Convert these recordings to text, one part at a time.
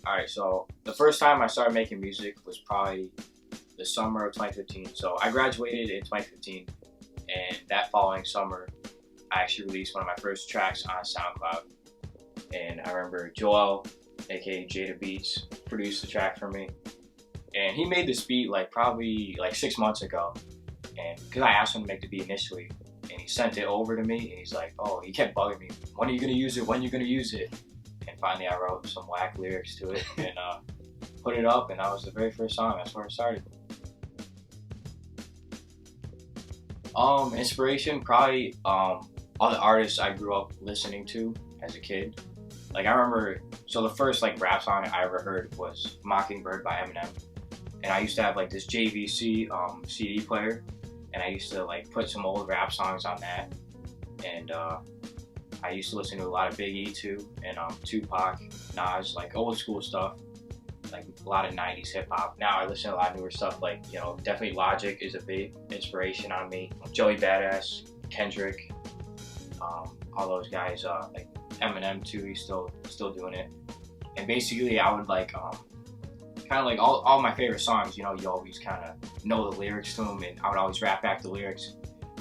Alright, so the first time I started making music was probably the summer of 2015. So I graduated in 2015, and that following summer, I actually released one of my first tracks on SoundCloud. And I remember Joel, aka Jaidabeatz, produced the track for me. And he made this beat like probably like 6 months ago. And because I asked him to make the beat initially, and he sent it over to me, and he's like, oh, he kept bugging me, when are you gonna use it? When are you gonna use it? And finally I wrote some whack lyrics to it and put it up, and that was the very first song. That's where it started. Inspiration, probably all the artists I grew up listening to as a kid. Like I remember, so the first like rap song I ever heard was Mockingbird by Eminem. And I used to have like this JVC CD player, and I used to like put some old rap songs on that. And I used to listen to a lot of Big E too, and Tupac, Nas, like old school stuff, like a lot of 90s hip hop. Now I listen to a lot of newer stuff, like, you know, definitely Logic is a big inspiration on me. Joey Badass, Kendrick, all those guys, like Eminem too, he's still doing it. And basically I would like, kind of like all my favorite songs, you know, you always kind of know the lyrics to them, and I would always rap back the lyrics.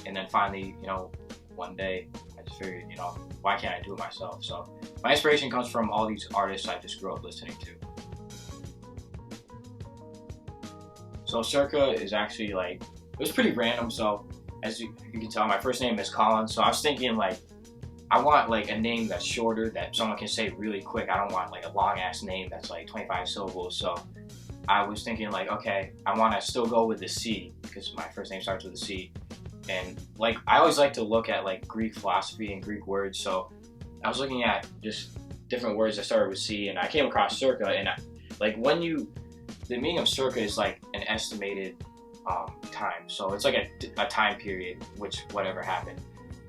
And then finally, you know, one day I just figured, you know, why can't I do it myself? So my inspiration comes from all these artists I just grew up listening to. So CIRCA is actually like, it was pretty random. So as you can tell, my first name is Colin. So I was thinking like, I want like a name that's shorter that someone can say really quick. I don't want like a long ass name that's like 25 syllables. So I was thinking like, okay, I want to still go with the C because my first name starts with a C. And like, I always like to look at like Greek philosophy and Greek words. So I was looking at just different words that started with C, and I came across CIRCA. And the meaning of CIRCA is like an estimated time. So it's like a time period, which whatever happened.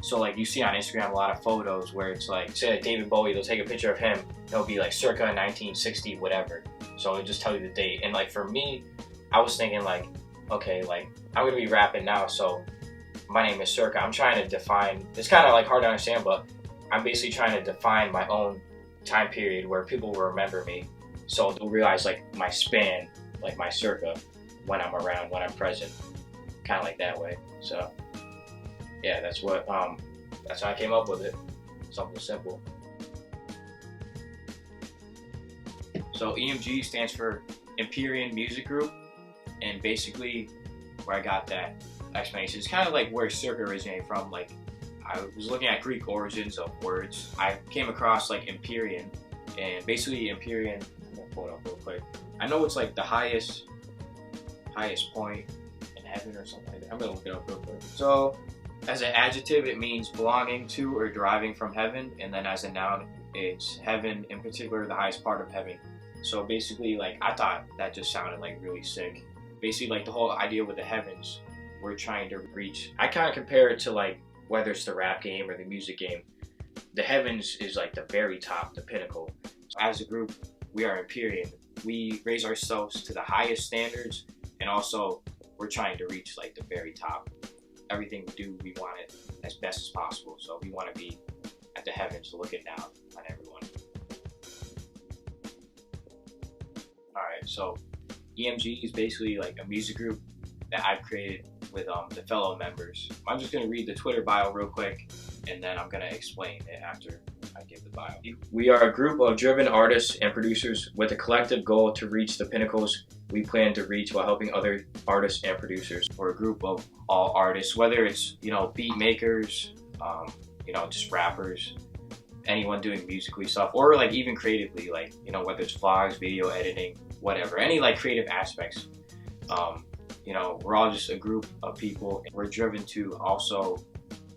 So like you see on Instagram a lot of photos where it's like, say like David Bowie, they'll take a picture of him, it'll be like circa 1960 whatever. So it'll just tell you the date. And like for me, I was thinking like, okay, like I'm gonna be rapping now, so my name is CIRCA. I'm trying to define, it's kind of like hard to understand, but I'm basically trying to define my own time period where people will remember me. So they'll realize like my span, like my CIRCA, when I'm around, when I'm present, kind of like that way. So yeah, that's how I came up with it. Something simple. So EMG stands for Empyrean Music Group, and basically where I got that explanation is kind of like where CIRCA originated from. Like I was looking at Greek origins of words. I came across like Empyrean, and basically Empyrean, I'm gonna pull it up real quick. I know it's like the highest point in heaven or something like that. I'm gonna look it up real quick. So as an adjective, it means belonging to or deriving from heaven, and then as a noun, it's heaven, in particular the highest part of heaven. So basically, like I thought that just sounded like really sick. Basically, like the whole idea with the heavens, we're trying to reach. I kind of compare it to like whether it's the rap game or the music game. The heavens is like the very top, the pinnacle. So as a group, we are Empyrean. We raise ourselves to the highest standards, and also we're trying to reach like the very top. Everything we do, we want it as best as possible. So we want to be at the heavens looking down on everyone. Alright, so EMG is basically like a music group that I've created with the fellow members. I'm just going to read the Twitter bio real quick, and then I'm going to explain it after I give the bio. We are a group of driven artists and producers with a collective goal to reach the pinnacles we plan to reach while helping other artists and producers. We're a group of all artists, whether it's, you know, beat makers, you know, just rappers, anyone doing musically stuff, or like even creatively, like, you know, whether it's vlogs, video editing, whatever, any like creative aspects. You know, we're all just a group of people, and we're driven to also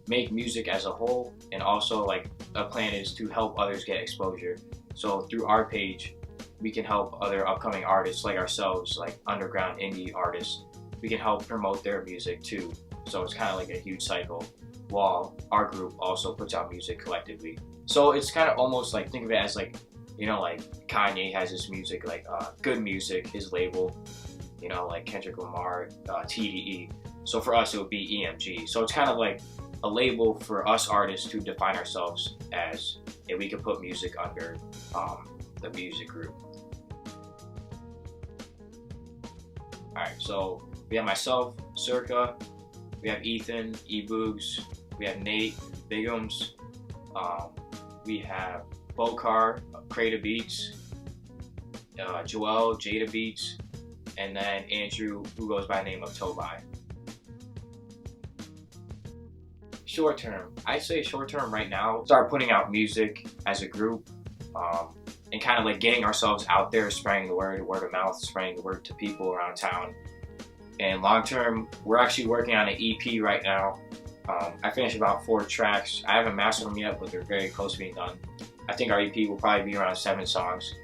make music as a whole, and also like a plan is to help others get exposure. So through our page, we can help other upcoming artists like ourselves, like underground indie artists. We can help promote their music too. So it's kind of like a huge cycle, while our group also puts out music collectively. So it's kind of almost like, think of it as like, you know, like Kanye has his music, like Good Music, his label, you know, like Kendrick Lamar, TDE. So for us, it would be EMG. So it's kind of like a label for us artists to define ourselves as, and we can put music under the music group. Alright, so we have myself, CIRCA, we have Ethan, Eboogz, we have Nate, Eboogz, we have Bokar, Krayda, Joel, Jaidabeatz, and then Andrew, who goes by the name of Tobi. Short term, I'd say short term right now, start putting out music as a group, and kind of like getting ourselves out there, spreading the word of mouth, spreading the word to people around town. And long term, we're actually working on an EP right now. I finished about 4 tracks. I haven't mastered them yet, but they're very close to being done. I think our EP will probably be around 7 songs.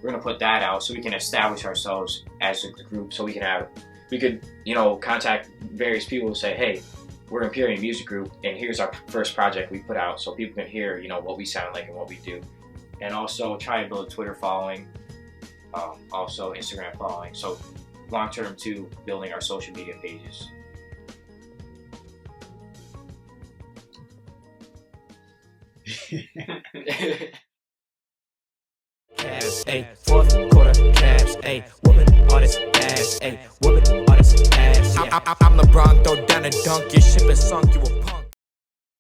We're gonna put that out so we can establish ourselves as a group, so we could, you know, contact various people and say, hey, we're Empyrean Music Group, and here's our first project we put out, so people can hear, you know, what we sound like and what we do. And also try and build a Twitter following, also Instagram following. So long term too, building our social media pages. Cash, ayy, fourth quarter cash, ayy, whooping all this ass, ayy, whooping all this ass. Yeah. I'm LeBron, throw down a dunk, your ship is sunk, you a punk.